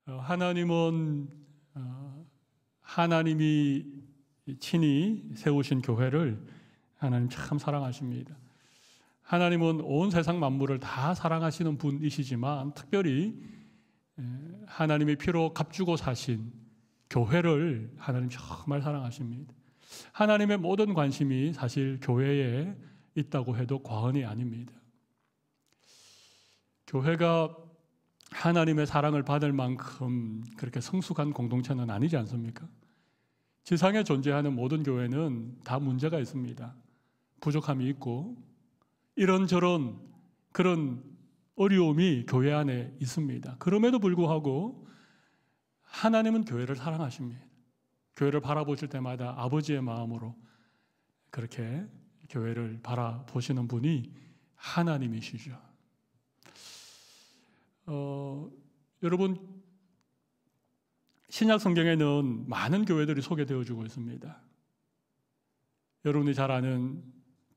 하나님은 하나님이 친히 세우신 교회를 하나님 참 사랑하십니다. 하나님은 온 세상 만물을 다 사랑하시는 분이시지만 특별히 하나님의 피로 값주고 사신 교회를 하나님 정말 사랑하십니다. 하나님의 모든 관심이 사실 교회에 있다고 해도 과언이 아닙니다. 교회가 하나님의 사랑을 받을 만큼 그렇게 성숙한 공동체는 아니지 않습니까? 지상에 존재하는 모든 교회는 다 문제가 있습니다. 부족함이 있고 이런저런 그런 어려움이 교회 안에 있습니다. 그럼에도 불구하고 하나님은 교회를 사랑하십니다. 교회를 바라보실 때마다 아버지의 마음으로 그렇게 교회를 바라보시는 분이 하나님이시죠. 여러분, 신약 성경에는 많은 교회들이 소개되어지고 있습니다. 여러분이 잘 아는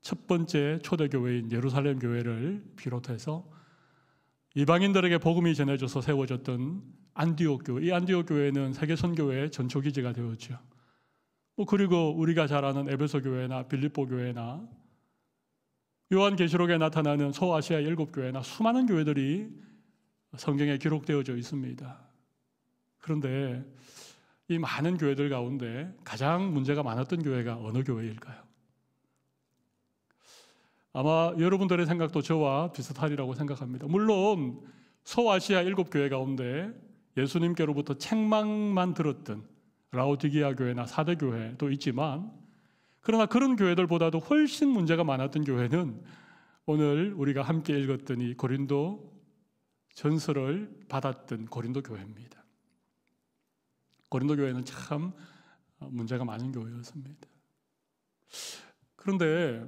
첫 번째 초대교회인 예루살렘 교회를 비롯해서 이방인들에게 복음이 전해져서 세워졌던 안디옥 교회, 이 안디옥 교회는 세계 선교회의 전초기지가 되었죠. 그리고 우리가 잘 아는 에베소 교회나 빌립보 교회나 요한계시록에 나타나는 소아시아 7교회나 수많은 교회들이 성경에 기록되어져 있습니다. 그런데 이 많은 교회들 가운데 가장 문제가 많았던 교회가 어느 교회일까요? 아마 여러분들의 생각도 저와 비슷하리라고 생각합니다. 물론 소아시아 7교회 가운데 예수님께로부터 책망만 들었던 라오디게아 교회나 사대 교회도 있지만, 그러나 그런 교회들보다도 훨씬 문제가 많았던 교회는 오늘 우리가 함께 읽었던 이 고린도 전설을 받았던 고린도 교회입니다. 고린도 교회는 참 문제가 많은 교회였습니다. 그런데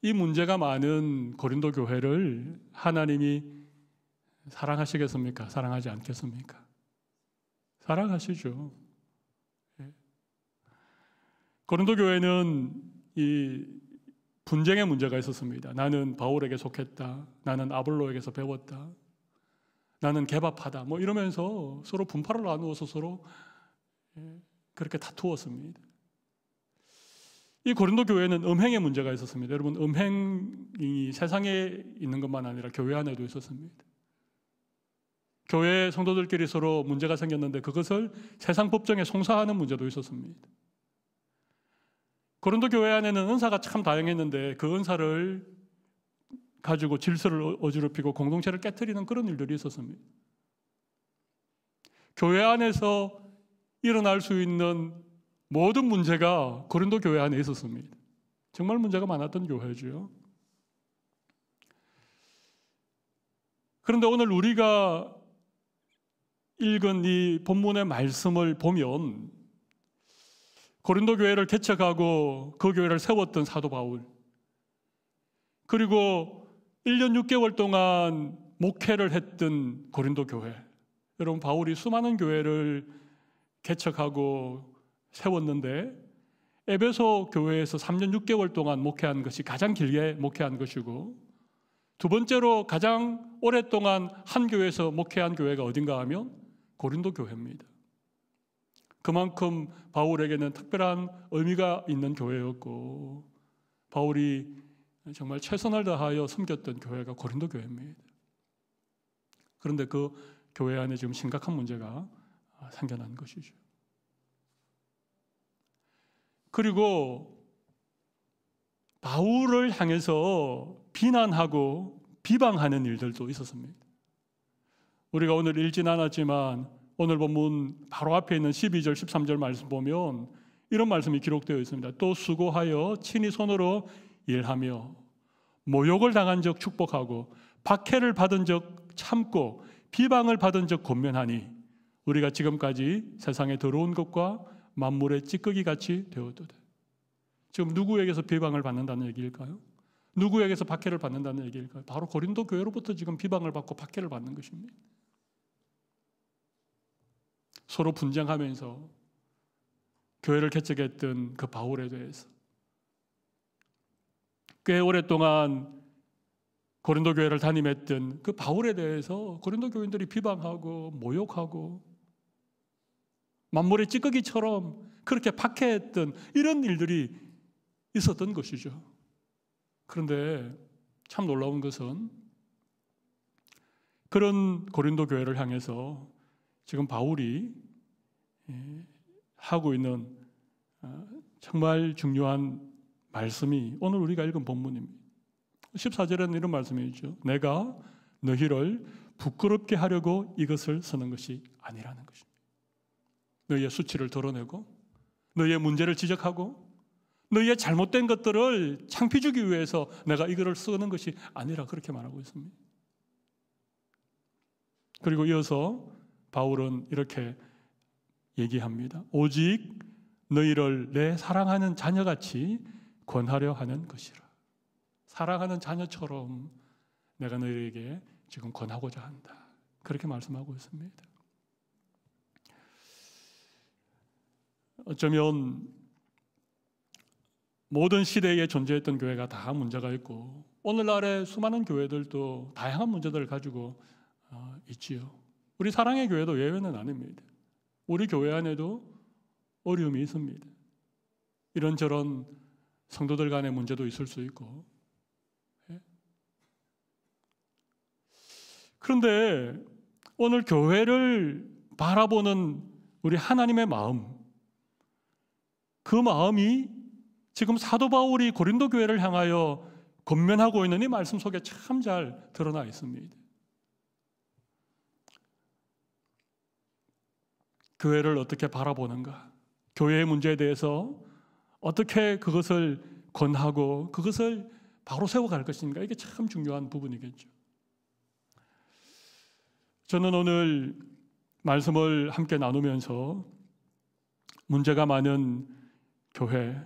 이 문제가 많은 고린도 교회를 하나님이 사랑하시겠습니까? 사랑하지 않겠습니까? 사랑하시죠. 고린도 교회는 이 분쟁의 문제가 있었습니다. 나는 바울에게 속했다. 나는 아볼로에게서 배웠다. 나는 개밥하다. 이러면서 서로 분파를 나누어서 서로 그렇게 다투었습니다. 이 고린도 교회는 음행의 문제가 있었습니다. 여러분, 음행이 세상에 있는 것만 아니라 교회 안에도 있었습니다. 교회 성도들끼리 서로 문제가 생겼는데 그것을 세상 법정에 송사하는 문제도 있었습니다. 고린도 교회 안에는 은사가 참 다양했는데 그 은사를 가지고 질서를 어지럽히고 공동체를 깨트리는 그런 일들이 있었습니다. 교회 안에서 일어날 수 있는 모든 문제가 고린도 교회 안에 있었습니다. 정말 문제가 많았던 교회죠. 그런데 오늘 우리가 읽은 이 본문의 말씀을 보면 고린도 교회를 개척하고 그 교회를 세웠던 사도 바울, 그리고 1년 6개월 동안 목회를 했던 고린도 교회, 여러분, 바울이 수많은 교회를 개척하고 세웠는데 에베소 교회에서 3년 6개월 동안 목회한 것이 가장 길게 목회한 것이고, 두 번째로 가장 오랫동안 한 교회에서 목회한 교회가 어딘가 하면 고린도 교회입니다. 그만큼 바울에게는 특별한 의미가 있는 교회였고 바울이 정말 최선을 다하여 섬겼던 교회가 고린도 교회입니다. 그런데 그 교회 안에 지금 심각한 문제가 생겨난 것이죠. 그리고 바울을 향해서 비난하고 비방하는 일들도 있었습니다. 우리가 오늘 읽진 않았지만 오늘 본문 바로 앞에 있는 12절, 13절 말씀 보면 이런 말씀이 기록되어 있습니다. 또 수고하여 친히 손으로 일하며 모욕을 당한 적 축복하고 박해를 받은 적 참고 비방을 받은 적 권면하니 우리가 지금까지 세상에 더러운 것과 만물의 찌꺼기 같이 되었도다. 지금 누구에게서 비방을 받는다는 얘기일까요? 누구에게서 박해를 받는다는 얘기일까요? 바로 고린도 교회로부터 지금 비방을 받고 박해를 받는 것입니다. 서로 분쟁하면서 교회를 개척했던 그 바울에 대해서 꽤 오랫동안 고린도 교회를 담임했던 그 바울에 대해서 고린도 교인들이 비방하고 모욕하고 만물의 찌꺼기처럼 그렇게 박해했던 이런 일들이 있었던 것이죠. 그런데 참 놀라운 것은 그런 고린도 교회를 향해서 지금 바울이 하고 있는 정말 중요한 말씀이 오늘 우리가 읽은 본문입니다. 14절에는 이런 말씀이 있죠. 내가 너희를 부끄럽게 하려고 이것을 쓰는 것이 아니라는 것입니다. 너희의 수치를 드러내고 너희의 문제를 지적하고 너희의 잘못된 것들을 창피 주기 위해서 내가 이거를 쓰는 것이 아니라 그렇게 말하고 있습니다. 그리고 이어서 바울은 이렇게 얘기합니다. 오직 너희를 내 사랑하는 자녀같이 권하려 하는 것이라. 사랑하는 자녀처럼 내가 너희에게 지금 권하고자 한다. 그렇게 말씀하고 있습니다. 어쩌면 모든 시대에 존재했던 교회가 다 문제가 있고 오늘날의 수많은 교회들도 다양한 문제들을 가지고 있지요. 우리 사랑의 교회도 예외는 아닙니다. 우리 교회 안에도 어려움이 있습니다. 이런저런 성도들 간의 문제도 있을 수 있고. 그런데 오늘 교회를 바라보는 우리 하나님의 마음, 그 마음이 지금 사도 바울이 고린도 교회를 향하여 권면하고 있는 이 말씀 속에 참 잘 드러나 있습니다. 교회를 어떻게 바라보는가, 교회의 문제에 대해서 어떻게 그것을 권하고 그것을 바로 세워갈 것인가, 이게 참 중요한 부분이겠죠. 저는 오늘 말씀을 함께 나누면서 문제가 많은 교회,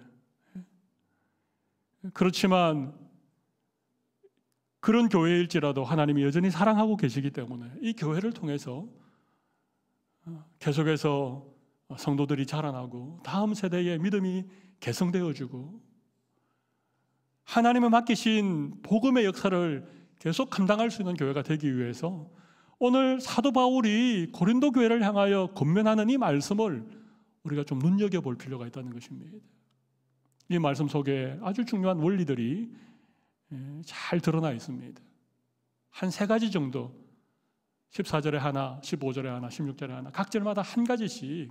그렇지만 그런 교회일지라도 하나님이 여전히 사랑하고 계시기 때문에 이 교회를 통해서 계속해서 성도들이 자라나고 다음 세대의 믿음이 개성되어지고 하나님의 맡기신 복음의 역사를 계속 감당할 수 있는 교회가 되기 위해서 오늘 사도 바울이 고린도 교회를 향하여 권면하는 이 말씀을 우리가 좀 눈여겨볼 필요가 있다는 것입니다. 이 말씀 속에 아주 중요한 원리들이 잘 드러나 있습니다. 한 3가지 정도, 14절에 하나, 15절에 하나, 16절에 하나, 각 절마다 한 가지씩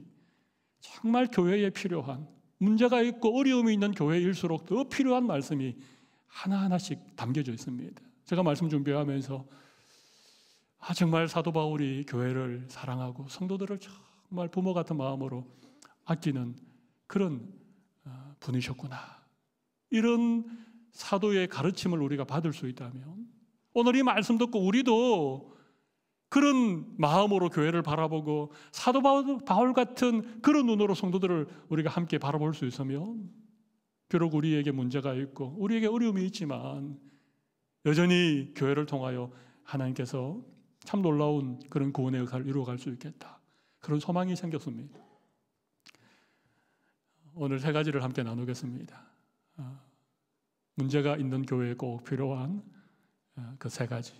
정말 교회에 필요한, 문제가 있고 어려움이 있는 교회일수록 더 필요한 말씀이 하나하나씩 담겨져 있습니다. 제가 말씀 준비하면서 정말 사도 바울이 교회를 사랑하고 성도들을 정말 부모 같은 마음으로 아끼는 그런 분이셨구나, 이런 사도의 가르침을 우리가 받을 수 있다면 오늘 이 말씀 듣고 우리도 그런 마음으로 교회를 바라보고 사도 바울 같은 그런 눈으로 성도들을 우리가 함께 바라볼 수 있으면 비록 우리에게 문제가 있고 우리에게 어려움이 있지만 여전히 교회를 통하여 하나님께서 참 놀라운 그런 구원의 역사를 이루어갈 수 있겠다, 그런 소망이 생겼습니다. 오늘 3가지를 함께 나누겠습니다. 문제가 있는 교회에 꼭 필요한 그 3가지,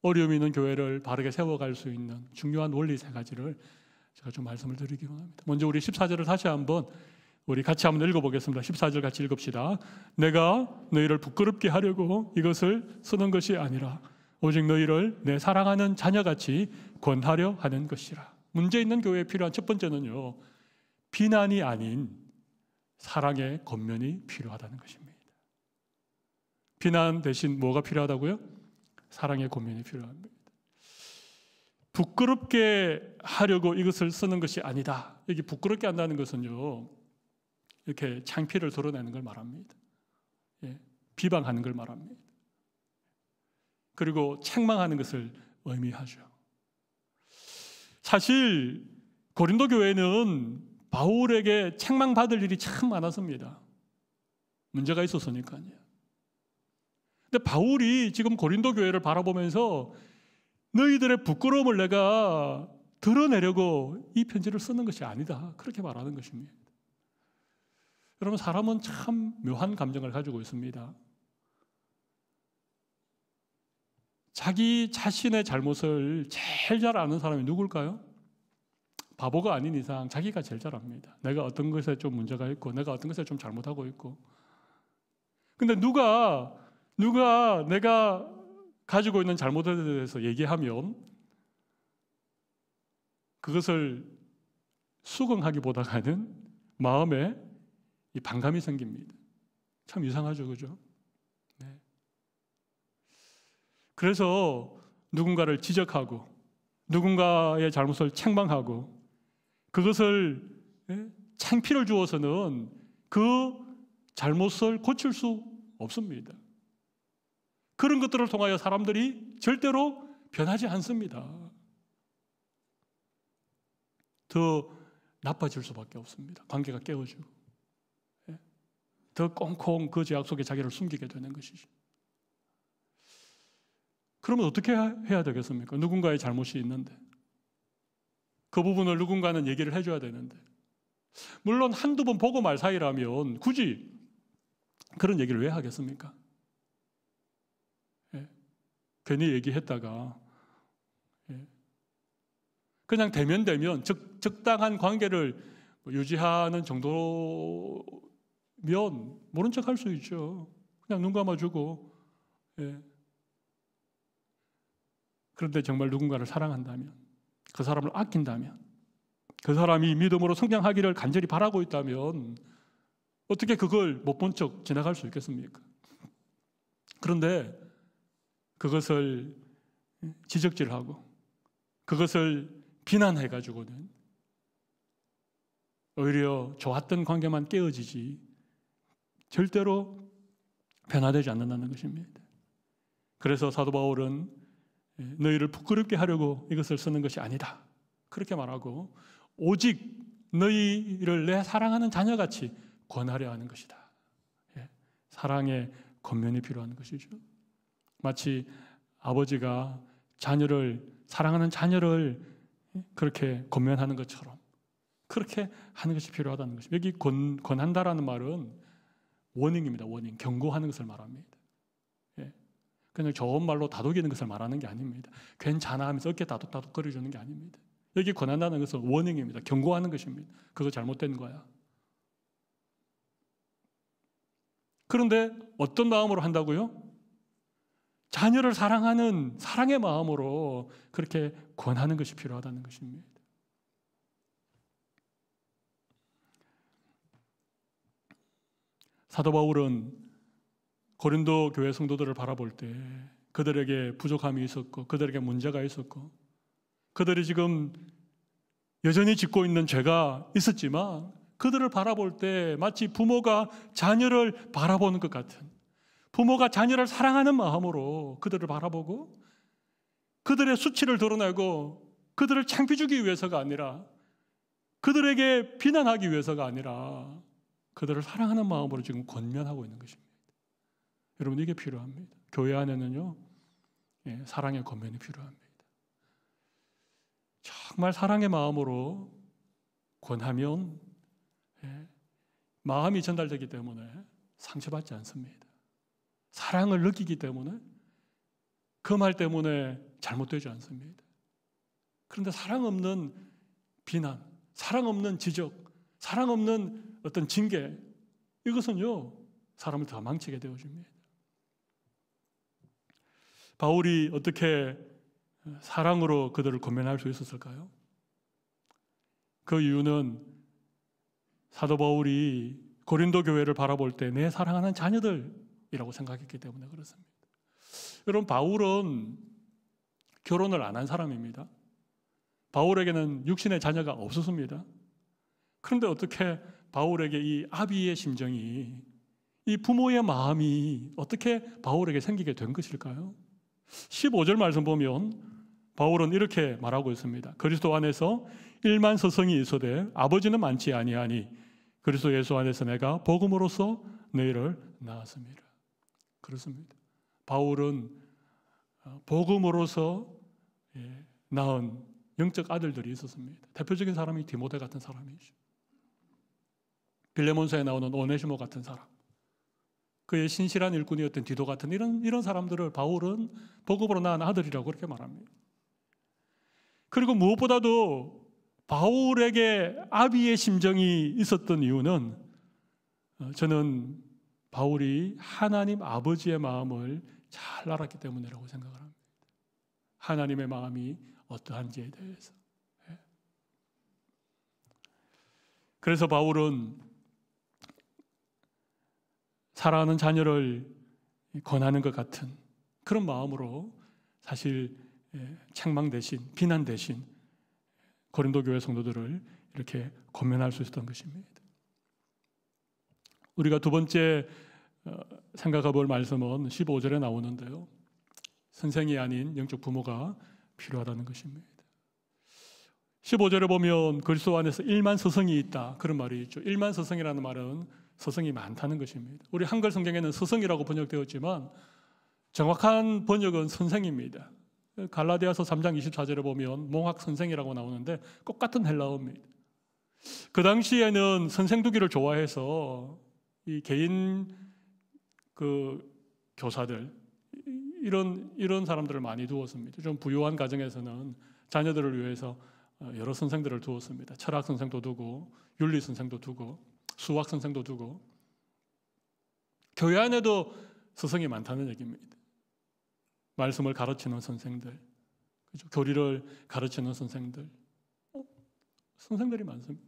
어려움이 있는 교회를 바르게 세워갈 수 있는 중요한 원리 3가지를 제가 좀 말씀을 드리기 원합니다. 먼저 우리 14절을 다시 한번 우리 같이 한번 읽어보겠습니다. 14절 같이 읽읍시다. 내가 너희를 부끄럽게 하려고 이것을 쓰는 것이 아니라 오직 너희를 내 사랑하는 자녀같이 권하려 하는 것이라. 문제 있는 교회에 필요한 첫 번째는요, 비난이 아닌 사랑의 권면이 필요하다는 것입니다. 비난 대신 뭐가 필요하다고요? 사랑의 권면이 필요합니다. 부끄럽게 하려고 이것을 쓰는 것이 아니다. 여기 부끄럽게 한다는 것은요, 이렇게 창피를 드러내는 걸 말합니다. 비방하는 걸 말합니다. 그리고 책망하는 것을 의미하죠. 사실 고린도 교회는 바울에게 책망받을 일이 참 많았습니다. 문제가 있었으니까요. 근데 바울이 지금 고린도 교회를 바라보면서 너희들의 부끄러움을 내가 드러내려고 이 편지를 쓰는 것이 아니다, 그렇게 말하는 것입니다. 여러분, 사람은 참 묘한 감정을 가지고 있습니다. 자기 자신의 잘못을 제일 잘 아는 사람이 누굴까요? 바보가 아닌 이상 자기가 제일 잘 압니다. 내가 어떤 것에 좀 문제가 있고 내가 어떤 것에 좀 잘못하고 있고. 근데 누가 내가 가지고 있는 잘못에 대해서 얘기하면 그것을 수긍하기보다는 마음에 이 반감이 생깁니다. 참 이상하죠, 그죠? 네. 그래서 누군가를 지적하고 누군가의 잘못을 책망하고 그것을 창피를 주어서는 그 잘못을 고칠 수 없습니다. 그런 것들을 통하여 사람들이 절대로 변하지 않습니다. 더 나빠질 수밖에 없습니다. 관계가 깨어지고 더 꽁꽁 그 죄악 속에 자기를 숨기게 되는 것이죠. 그러면 어떻게 해야 되겠습니까? 누군가의 잘못이 있는데 그 부분을 누군가는 얘기를 해줘야 되는데, 물론 한두 번 보고 말 사이라면 굳이 그런 얘기를 왜 하겠습니까? 괜히 얘기했다가 그냥 대면 적당한 관계를 유지하는 정도면 모른 척 할 수 있죠. 그냥 눈 감아주고. 그런데 정말 누군가를 사랑한다면, 그 사람을 아낀다면, 그 사람이 믿음으로 성장하기를 간절히 바라고 있다면 어떻게 그걸 못 본 척 지나갈 수 있겠습니까? 그런데 그것을 지적질하고 그것을 비난해가지고는 오히려 좋았던 관계만 깨어지지 절대로 변화되지 않는다는 것입니다. 그래서 사도 바울은 너희를 부끄럽게 하려고 이것을 쓰는 것이 아니다, 그렇게 말하고 오직 너희를 내 사랑하는 자녀같이 권하려 하는 것이다. 사랑의 권면이 필요한 것이죠. 마치 아버지가 사랑하는 자녀를 그렇게 권면하는 것처럼 그렇게 하는 것이 필요하다는 것입니다. 여기 권한다라는 말은 워닝입니다. 워닝, 경고하는 것을 말합니다. 그냥 좋은 말로 다독이는 것을 말하는 게 아닙니다. 괜찮아 하면서 어깨 다독다독거려 주는 게 아닙니다. 여기 권한다는 것은 워닝입니다. 경고하는 것입니다. 그거 잘못된 거야. 그런데 어떤 마음으로 한다고요? 자녀를 사랑하는 사랑의 마음으로 그렇게 권하는 것이 필요하다는 것입니다. 사도 바울은 고린도 교회 성도들을 바라볼 때 그들에게 부족함이 있었고 그들에게 문제가 있었고 그들이 지금 여전히 짓고 있는 죄가 있었지만 그들을 바라볼 때 마치 부모가 자녀를 바라보는 것 같은, 부모가 자녀를 사랑하는 마음으로 그들을 바라보고 그들의 수치를 드러내고 그들을 창피 주기 위해서가 아니라, 그들에게 비난하기 위해서가 아니라 그들을 사랑하는 마음으로 지금 권면하고 있는 것입니다. 여러분, 이게 필요합니다. 교회 안에는요, 사랑의 권면이 필요합니다. 정말 사랑의 마음으로 권하면 마음이 전달되기 때문에 상처받지 않습니다. 사랑을 느끼기 때문에 그 말 때문에 잘못되지 않습니다. 그런데 사랑 없는 비난, 사랑 없는 지적, 사랑 없는 어떤 징계, 이것은요 사람을 더 망치게 되어집니다. 바울이 어떻게 사랑으로 그들을 권면할 수 있었을까요? 그 이유는 사도 바울이 고린도 교회를 바라볼 때 내 사랑하는 자녀들이라고 생각했기 때문에 그렇습니다. 여러분, 바울은 결혼을 안 한 사람입니다. 바울에게는 육신의 자녀가 없었습니다. 그런데 어떻게 바울에게 이 아비의 심정이, 이 부모의 마음이 어떻게 바울에게 생기게 된 것일까요? 15절 말씀 보면 바울은 이렇게 말하고 있습니다. 그리스도 안에서 일만 서성이 있어되 아버지는 많지 아니하니 그리스도 예수 안에서 내가 복음으로써 너희를 낳았습니다. 그렇습니다. 바울은 복음으로서 낳은 영적 아들들이 있었습니다. 대표적인 사람이 디모데 같은 사람이죠. 빌레몬서에 나오는 오네시모 같은 사람, 그의 신실한 일꾼이었던 디도 같은 이런 사람들을 바울은 복음으로 낳은 아들이라고 그렇게 말합니다. 그리고 무엇보다도 바울에게 아비의 심정이 있었던 이유는 저는 바울이 하나님 아버지의 마음을 잘 알았기 때문이라고 생각을 합니다. 하나님의 마음이 어떠한지에 대해서. 그래서 바울은 사랑하는 자녀를 권하는 것 같은 그런 마음으로 사실 책망 대신, 비난 대신 고린도 교회 성도들을 이렇게 권면할 수 있었던 것입니다. 우리가 두 번째 생각해 볼 말씀은 15절에 나오는데요. 선생이 아닌 영적 부모가 필요하다는 것입니다. 15절에 보면 그리스도 안에서 일만 서성이 있다, 그런 말이 있죠. 일만 서성이라는 말은 서성이 많다는 것입니다. 우리 한글 성경에는 서성이라고 번역되었지만 정확한 번역은 선생입니다. 갈라디아서 3장 24절에 보면 몽학 선생이라고 나오는데 똑같은 헬라어입니다. 그 당시에는 선생 두기를 좋아해서 이 개인 교사들 이런 사람들을 많이 두었습니다. 좀 부유한 가정에서는 자녀들을 위해서 여러 선생들을 두었습니다. 철학 선생도 두고 윤리 선생도 두고 수학 선생도 두고 교회 안에도 스승이 많다는 얘기입니다. 말씀을 가르치는 선생들, 그죠? 교리를 가르치는 선생들, 선생들이 많습니다.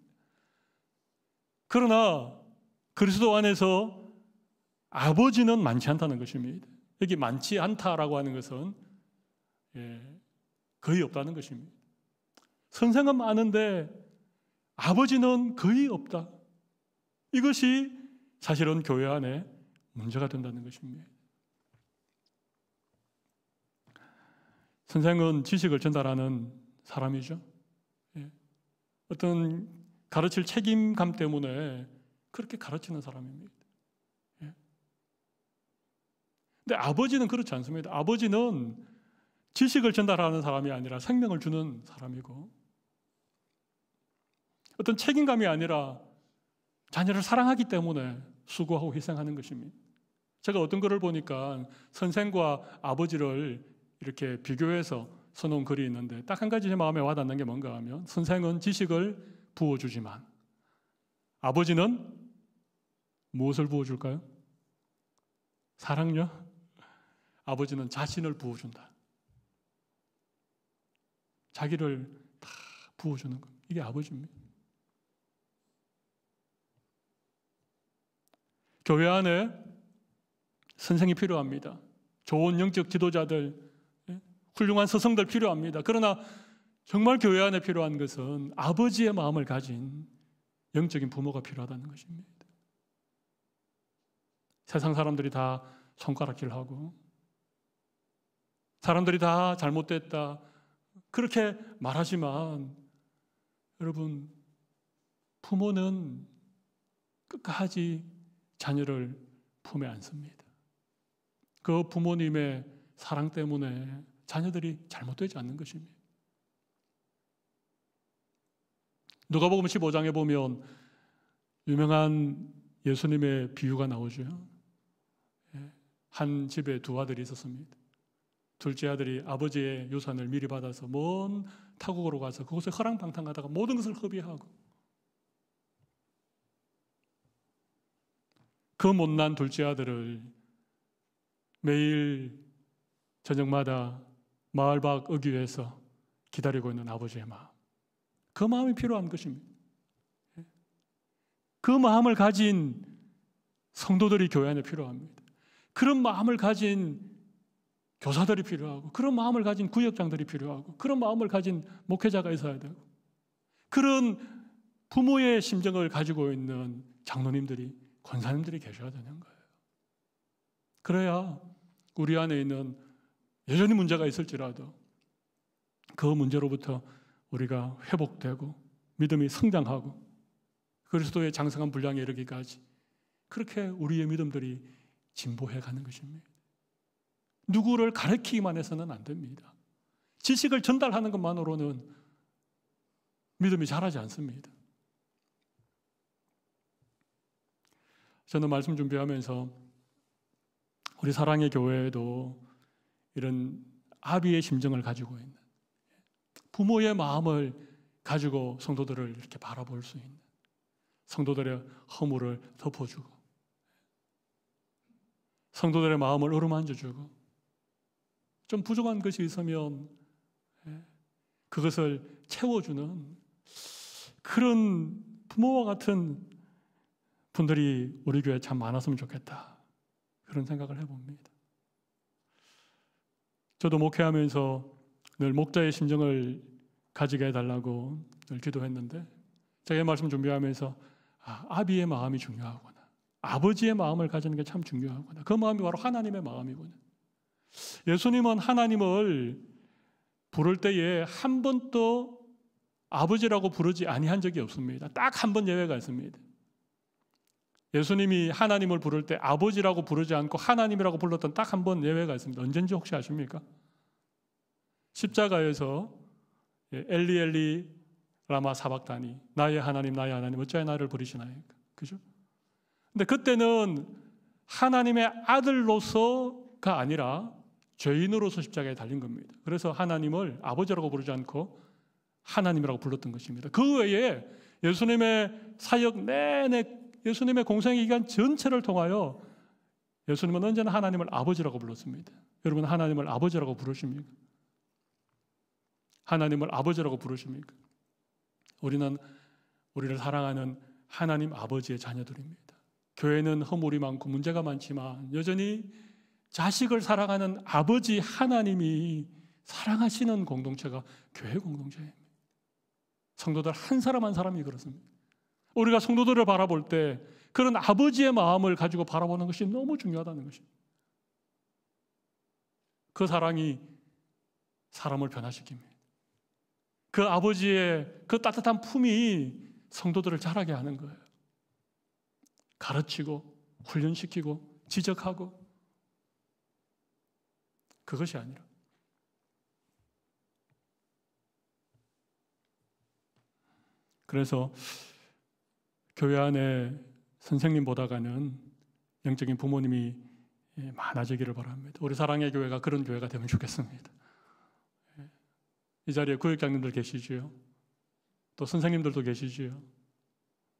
그러나 그리스도 안에서 아버지는 많지 않다는 것입니다. 여기 많지 않다라고 하는 것은 거의 없다는 것입니다. 선생은 많은데 아버지는 거의 없다. 이것이 사실은 교회 안에 문제가 된다는 것입니다. 선생은 지식을 전달하는 사람이죠. 어떤 가르칠 책임감 때문에 그렇게 가르치는 사람입니다. 근데 아버지는 그렇지 않습니다. 아버지는 지식을 전달하는 사람이 아니라 생명을 주는 사람이고 어떤 책임감이 아니라 자녀를 사랑하기 때문에 수고하고 희생하는 것입니다. 제가 어떤 글을 보니까 선생과 아버지를 이렇게 비교해서 써놓은 글이 있는데 딱 한 가지 제 마음에 와닿는 게 뭔가 하면 선생은 지식을 부어주지만 아버지는 무엇을 부어줄까요? 사랑요? 아버지는 자신을 부어준다. 자기를 다 부어주는 것. 이게 아버지입니다. 교회 안에 선생이 필요합니다. 좋은 영적 지도자들, 훌륭한 스승들 필요합니다. 그러나 정말 교회 안에 필요한 것은 아버지의 마음을 가진 영적인 부모가 필요하다는 것입니다. 세상 사람들이 다 손가락질하고 사람들이 다 잘못됐다 그렇게 말하지만 여러분, 부모는 끝까지 자녀를 품에 안습니다. 그 부모님의 사랑 때문에 자녀들이 잘못되지 않는 것입니다. 누가복음 15장에 보면 유명한 예수님의 비유가 나오죠. 한 집에 두 아들이 있었습니다. 둘째 아들이 아버지의 유산을 미리 받아서 먼 타국으로 가서 그곳에 허랑방탕하다가 모든 것을 허비하고 그 못난 둘째 아들을 매일 저녁마다 마을 밖 어귀에서 기다리고 있는 아버지의 마음, 그 마음이 필요한 것입니다. 그 마음을 가진 성도들이 교회 안에 필요합니다. 그런 마음을 가진 교사들이 필요하고 그런 마음을 가진 구역장들이 필요하고 그런 마음을 가진 목회자가 있어야 되고 그런 부모의 심정을 가지고 있는 장로님들이, 권사님들이 계셔야 되는 거예요. 그래야 우리 안에 있는 여전히 문제가 있을지라도 그 문제로부터 우리가 회복되고 믿음이 성장하고 그리스도의 장성한 분량에 이르기까지 그렇게 우리의 믿음들이 진보해 가는 것입니다. 누구를 가르치기만 해서는 안 됩니다. 지식을 전달하는 것만으로는 믿음이 자라지 않습니다. 저는 말씀 준비하면서 우리 사랑의 교회에도 이런 아비의 심정을 가지고 있는, 부모의 마음을 가지고 성도들을 이렇게 바라볼 수 있는, 성도들의 허물을 덮어주고 성도들의 마음을 어루만져주고, 좀 부족한 것이 있으면 그것을 채워주는 그런 부모와 같은 분들이 우리 교회에 참 많았으면 좋겠다, 그런 생각을 해봅니다. 저도 목회하면서 늘 목자의 심정을 가지게 해달라고 늘 기도했는데, 제가 이 말씀 준비하면서 아비의 마음이 중요하구나, 아버지의 마음을 가지는 게 참 중요하구나, 그 마음이 바로 하나님의 마음이구나. 예수님은 하나님을 부를 때에 한 번도 아버지라고 부르지 아니한 적이 없습니다. 딱 한 번 예외가 있습니다. 예수님이 하나님을 부를 때 아버지라고 부르지 않고 하나님이라고 불렀던 딱 한 번 예외가 있습니다. 언젠지 혹시 아십니까? 십자가에서 엘리 엘리 라마 사박다니, 나의 하나님 어찌하여 나를 부르시나이까, 그죠? 근데 그때는 하나님의 아들로서가 아니라 죄인으로서 십자가에 달린 겁니다. 그래서 하나님을 아버지라고 부르지 않고 하나님이라고 불렀던 것입니다. 그 외에 예수님의 사역 내내, 예수님의 공생의 기간 전체를 통하여 예수님은 언제나 하나님을 아버지라고 불렀습니다. 여러분, 하나님을 아버지라고 부르십니까? 하나님을 아버지라고 부르십니까? 우리를 사랑하는 하나님 아버지의 자녀들입니다. 교회는 허물이 많고 문제가 많지만 여전히 자식을 사랑하는 아버지 하나님이 사랑하시는 공동체가 교회 공동체입니다. 성도들 한 사람 한 사람이 그렇습니다. 우리가 성도들을 바라볼 때 그런 아버지의 마음을 가지고 바라보는 것이 너무 중요하다는 것입니다. 그 사랑이 사람을 변화시킵니다. 그 아버지의 그 따뜻한 품이 성도들을 자라게 하는 거예요. 가르치고 훈련시키고 지적하고, 그것이 아니라 그래서 교회 안에 선생님보다가는 영적인 부모님이 많아지기를 바랍니다. 우리 사랑의 교회가 그런 교회가 되면 좋겠습니다. 이 자리에 구역장님들 계시지요. 또 선생님들도 계시지요.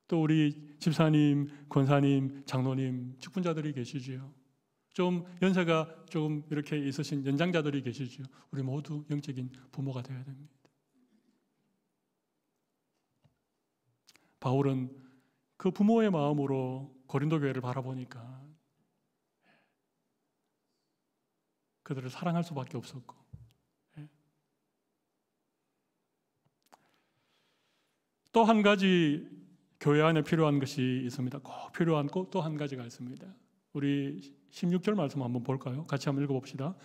또 우리 집사님, 권사님, 장로님, 직분자들이 계시지요. 좀 연세가 좀 이렇게 있으신 연장자들이 계시지요. 우리 모두 영적인 부모가 되어야 됩니다. 바울은 그 부모의 마음으로 고린도 교회를 바라보니까 그들을 사랑할 수밖에 없었고, 또 한 가지 교회 안에 필요한 것이 있습니다. 꼭 필요한 또 한 가지가 있습니다. 우리 16절 말씀 한번 볼까요? 같이 한번 읽어봅시다.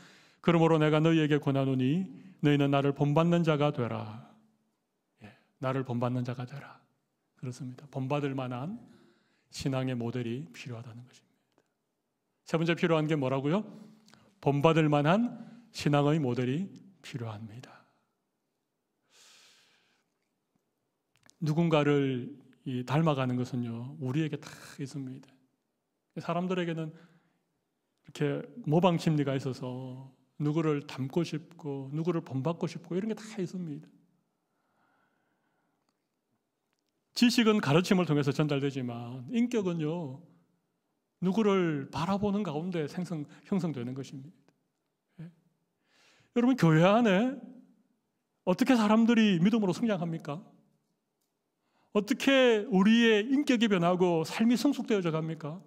그러므로 내가 너희에게 권하노니 너희는 나를 본받는 자가 되라. 나를 본받는 자가 되라. 그렇습니다. 본받을 만한 신앙의 모델이 필요하다는 것입니다. 세 번째 필요한 게 뭐라고요? 본받을 만한 신앙의 모델이 필요합니다. 누군가를 닮아가는 것은요, 우리에게 다 있습니다. 사람들에게는 이렇게 모방 심리가 있어서 누구를 닮고 싶고 누구를 본받고 싶고 이런 게 다 있습니다. 지식은 가르침을 통해서 전달되지만 인격은요, 누구를 바라보는 가운데 형성되는 것입니다. 여러분, 교회 안에 어떻게 사람들이 믿음으로 성장합니까? 어떻게 우리의 인격이 변하고 삶이 성숙되어져 갑니까?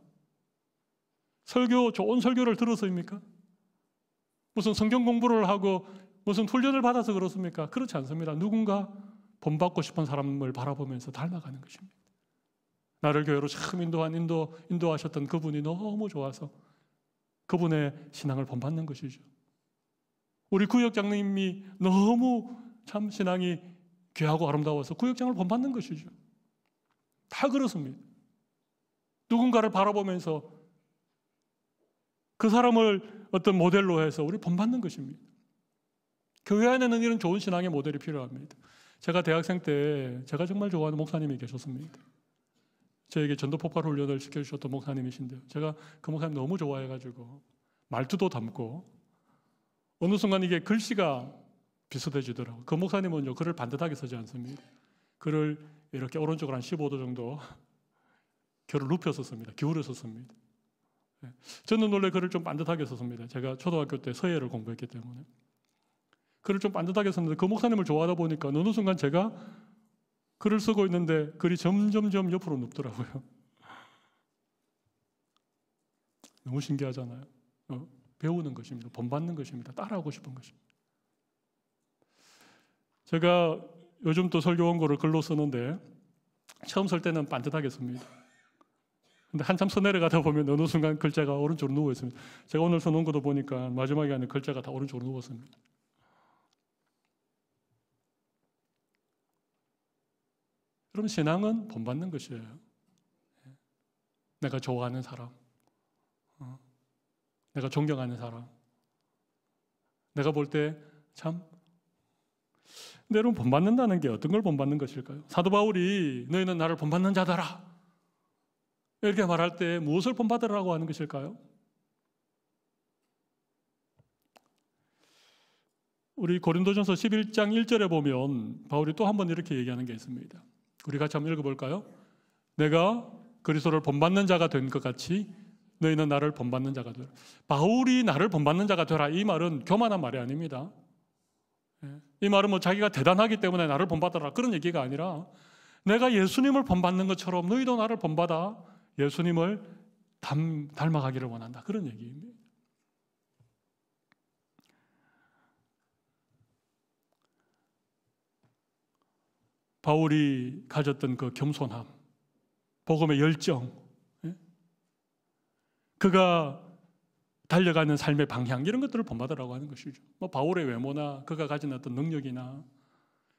좋은 설교를 들어서입니까? 무슨 성경 공부를 하고 무슨 훈련을 받아서 그렇습니까? 그렇지 않습니다. 누군가 본받고 싶은 사람을 바라보면서 닮아가는 것입니다. 나를 교회로 처음 인도하셨던 그분이 너무 좋아서 그분의 신앙을 본받는 것이죠. 우리 구역장님이 너무 참 신앙이 귀하고 아름다워서 구역장을 본받는 것이죠. 다 그렇습니다. 누군가를 바라보면서 그 사람을 어떤 모델로 해서 우리 본받는 것입니다. 교회 안에는 이런 좋은 신앙의 모델이 필요합니다. 제가 대학생 때 제가 정말 좋아하는 목사님이 계셨습니다. 저에게 전도 폭발 훈련을 시켜주셨던 목사님이신데요. 제가 그 목사님 너무 좋아해가지고 말투도 닮고 어느 순간 이게 글씨가 비슷해지더라고요. 그 목사님은요, 글을 반듯하게 쓰지 않습니다. 글을 이렇게 오른쪽으로 한 15도 정도 글을 눕혀서 씁니다. 기울여서 씁니다. 저는 원래 글을 좀 반듯하게 썼습니다. 제가 초등학교 때 서예를 공부했기 때문에. 글을 좀 반듯하게 썼는데 그 목사님을 좋아하다 보니까 어느 순간 제가 글을 쓰고 있는데 글이 점점점 옆으로 눕더라고요. 너무 신기하잖아요. 배우는 것입니다. 본받는 것입니다. 따라하고 싶은 것입니다. 제가 요즘 또 설교 원고를 글로 쓰는데 처음 쓸 때는 반듯하게 씁니다. 근데 한참 써 내려가다 보면 어느 순간 글자가 오른쪽으로 누워 있습니다. 제가 오늘 써놓은 것도 보니까 마지막에 안에 글자가 다 오른쪽으로 누웠습니다. 그럼 신앙은 본받는 것이에요. 내가 좋아하는 사람, 내가 존경하는 사람, 내가 볼 때 참. 근데 여러분, 본받는다는 게 어떤 걸 본받는 것일까요? 사도 바울이 너희는 나를 본받는 자들아 이렇게 말할 때 무엇을 본받으라고 하는 것일까요? 우리 고린도전서 11장 1절에 보면 바울이 또 한 번 이렇게 얘기하는 게 있습니다. 우리 같이 한번 읽어볼까요? 내가 그리스도를 본받는 자가 된 것 같이 너희는 나를 본받는 자가 되라. 바울이 나를 본받는 자가 되라, 이 말은 교만한 말이 아닙니다. 이 말은 뭐 자기가 대단하기 때문에 나를 본받아라 그런 얘기가 아니라 내가 예수님을 본받는 것처럼 너희도 나를 본받아 예수님을 닮아가기를 원한다, 그런 얘기입니다. 바울이 가졌던 그 겸손함, 복음의 열정, 그가 달려가는 삶의 방향, 이런 것들을 본받으라고 하는 것이죠. 뭐 바울의 외모나 그가 가진 어떤 능력이나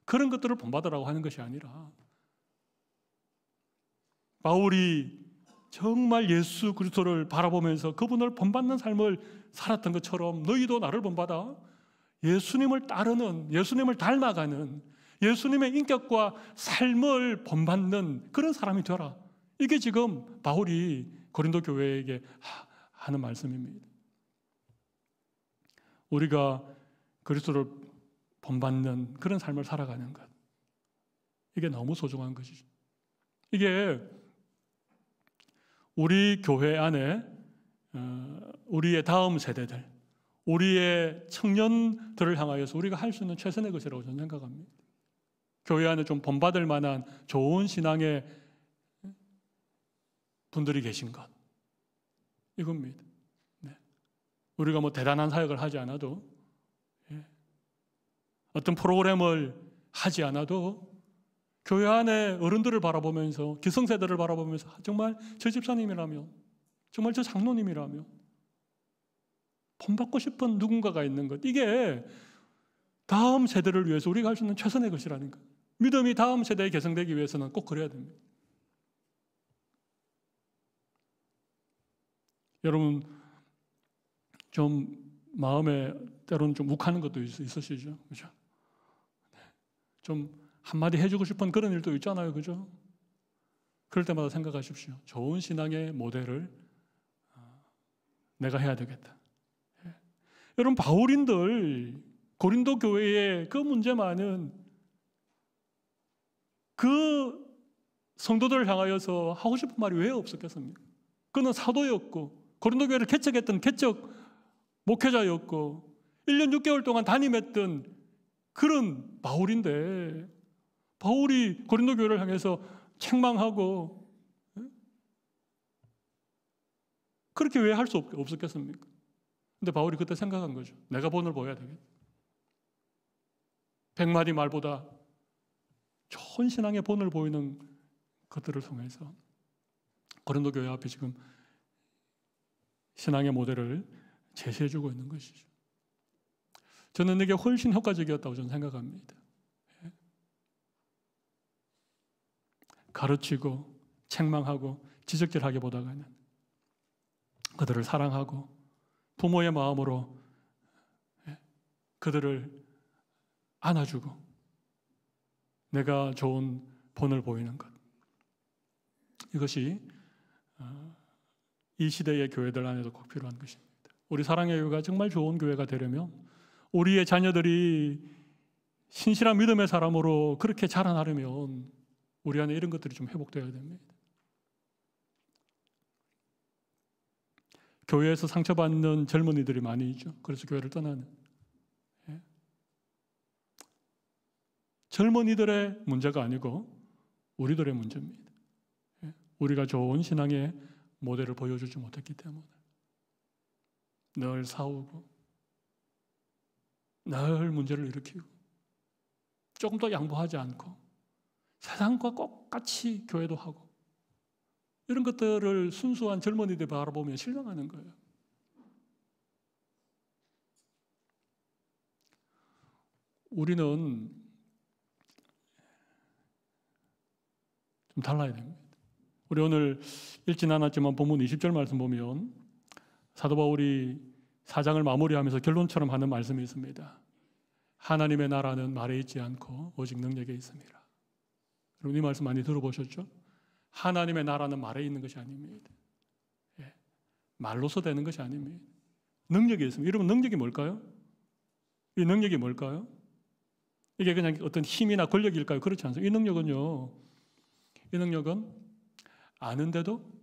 그런 것들을 본받으라고 하는 것이 아니라 바울이 정말 예수 그리스도를 바라보면서 그분을 본받는 삶을 살았던 것처럼 너희도 나를 본받아 예수님을 따르는, 예수님을 닮아가는, 예수님의 인격과 삶을 본받는 그런 사람이 되라. 이게 지금 바울이 고린도 교회에게 하는 말씀입니다. 우리가 그리스도를 본받는 그런 삶을 살아가는 것, 이게 너무 소중한 것이죠. 이게 우리 교회 안에 우리의 다음 세대들, 우리의 청년들을 향하여서 우리가 할 수 있는 최선의 것이라고 저는 생각합니다. 교회 안에 좀 본받을 만한 좋은 신앙의 분들이 계신 것, 이겁니다. 네. 우리가 뭐 대단한 사역을 하지 않아도, 어떤 프로그램을 하지 않아도 교회 안에 어른들을 바라보면서, 기성세대를 바라보면서 정말 저 집사님이라면, 정말 저 장로님이라면 본받고 싶은 누군가가 있는 것, 이게 다음 세대를 위해서 우리가 할 수 있는 최선의 것이라는 것. 믿음이 다음 세대에 개성되기 위해서는 꼭 그래야 됩니다. 여러분, 좀 마음에 때로는 좀 욱하는 것도 있으시죠? 그죠? 좀 한마디 해주고 싶은 그런 일도 있잖아요. 그죠? 그럴 때마다 생각하십시오. 좋은 신앙의 모델을 내가 해야 되겠다. 여러분, 바울인들 고린도 교회의 그 문제만은 그 성도들을 향하여서 하고 싶은 말이 왜 없었겠습니까? 그는 사도였고 고린도 교회를 개척했던 개척 목회자였고 1년 6개월 동안 담임했던 그런 바울인데, 바울이 고린도 교회를 향해서 책망하고 그렇게 왜 할 수 없었겠습니까? 근데 바울이 그때 생각한 거죠. 내가 본을 보여야 되겠다. 100마디 말보다 좋은 신앙의 본을 보이는 것들을 통해서 고린도 교회 앞에 지금 신앙의 모델을 제시해주고 있는 것이죠. 저는 이게 훨씬 효과적이었다고 저는 생각합니다. 가르치고 책망하고 지적질하기보다는 그들을 사랑하고 부모의 마음으로 그들을 안아주고 내가 좋은 본을 보이는 것, 이것이 이 시대의 교회들 안에도 꼭 필요한 것입니다. 우리 사랑의 교회가 정말 좋은 교회가 되려면 우리의 자녀들이 신실한 믿음의 사람으로 그렇게 자라나려면 우리 안에 이런 것들이 좀 회복되어야 됩니다. 교회에서 상처받는 젊은이들이 많이 있죠. 그래서 교회를 떠나는. 젊은이들의 문제가 아니고 우리들의 문제입니다. 우리가 좋은 신앙의 모델을 보여주지 못했기 때문에 늘 싸우고 늘 문제를 일으키고 조금 더 양보하지 않고 세상과 똑같이 교회도 하고 이런 것들을 순수한 젊은이들 바라보면 실망하는 거예요. 우리는 좀 달라야 됩니다. 우리 오늘 읽진 않았지만 본문 20절 말씀 보면 사도 바울이 4장을 마무리하면서 결론처럼 하는 말씀이 있습니다. 하나님의 나라는 말에 있지 않고 오직 능력에 있습니다. 여러분 이 말씀 많이 들어보셨죠? 하나님의 나라는 말에 있는 것이 아닙니다. 말로서 되는 것이 아닙니다. 능력이 있습니다. 여러분 능력이 뭘까요? 이 능력이 뭘까요? 이게 그냥 어떤 힘이나 권력일까요? 그렇지 않습니다. 이 능력은 아는데도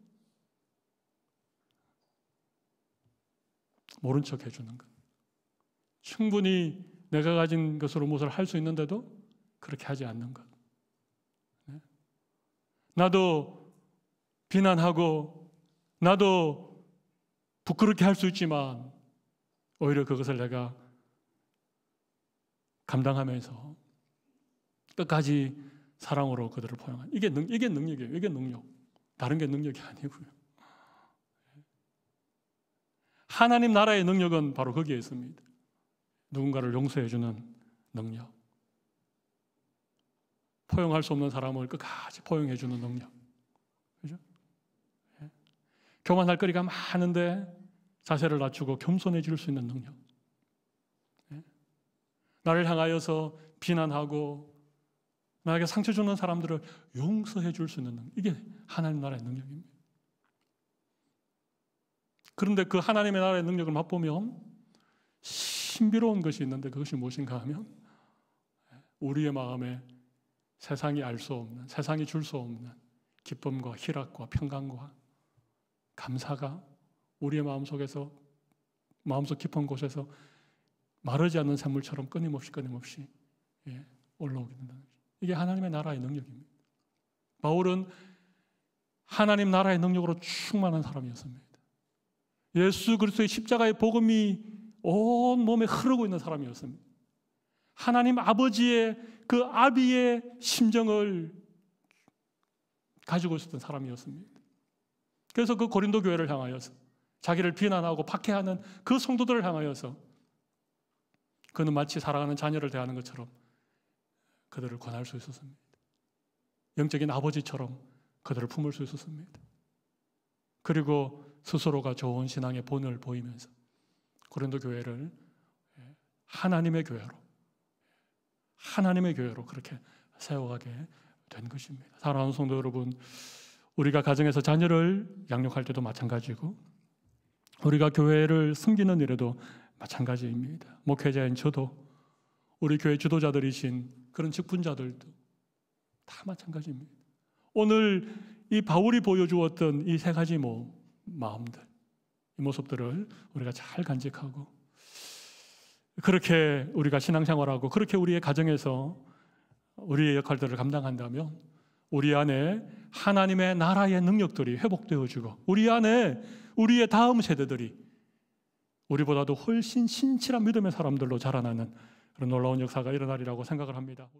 모른 척 해주는 것. 충분히 내가 가진 것으로 무엇을 할 수 있는데도 그렇게 하지 않는 것. 나도 비난하고 나도 부끄럽게 할 수 있지만 오히려 그것을 내가 감당하면서 끝까지 사랑으로 그들을 포용하는 이게 능력이에요. 이게 능력. 다른 게 능력이 아니고요. 하나님 나라의 능력은 바로 거기에 있습니다. 누군가를 용서해주는 능력. 포용할 수 없는 사람을 끝까지 포용해주는 능력. 그죠? 교만할 거리가 많은데 자세를 낮추고 겸손해질 수 있는 능력. 나를 향하여서 비난하고 나에게 상처 주는 사람들을 용서해 줄 수 있는 능력. 이게 하나님 나라의 능력입니다. 그런데 그 하나님의 나라의 능력을 맛보면 신비로운 것이 있는데 그것이 무엇인가 하면 우리의 마음에 세상이 알 수 없는, 세상이 줄 수 없는 기쁨과 희락과 평강과 감사가 우리의 마음속에서 마음속 깊은 곳에서 마르지 않는 샘물처럼 끊임없이 올라오게 된다는 것이죠. 이게 하나님의 나라의 능력입니다. 바울은 하나님 나라의 능력으로 충만한 사람이었습니다. 예수 그리스도의 십자가의 복음이 온 몸에 흐르고 있는 사람이었습니다. 하나님 아버지의 그 아비의 심정을 가지고 있었던 사람이었습니다. 그래서 그 고린도 교회를 향하여서 자기를 비난하고 박해하는 그 성도들을 향하여서 그는 마치 사랑하는 자녀를 대하는 것처럼 그들을 권할 수 있었습니다. 영적인 아버지처럼 그들을 품을 수 있었습니다. 그리고 스스로가 좋은 신앙의 본을 보이면서 고린도 교회를 하나님의 교회로 그렇게 세워가게 된 것입니다. 사랑하는 성도 여러분, 우리가 가정에서 자녀를 양육할 때도 마찬가지고 우리가 교회를 섬기는 일에도 마찬가지입니다. 목회자인 저도 우리 교회 지도자들이신 그런 직분자들도 다 마찬가지입니다. 오늘 이 바울이 보여주었던 이 세 가지 마음들, 이 모습들을 우리가 잘 간직하고 그렇게 우리가 신앙생활하고 그렇게 우리의 가정에서 우리의 역할들을 감당한다면 우리 안에 하나님의 나라의 능력들이 회복되어지고 우리 안에 우리의 다음 세대들이 우리보다도 훨씬 신실한 믿음의 사람들로 자라나는 그런 놀라운 역사가 일어나리라고 생각을 합니다.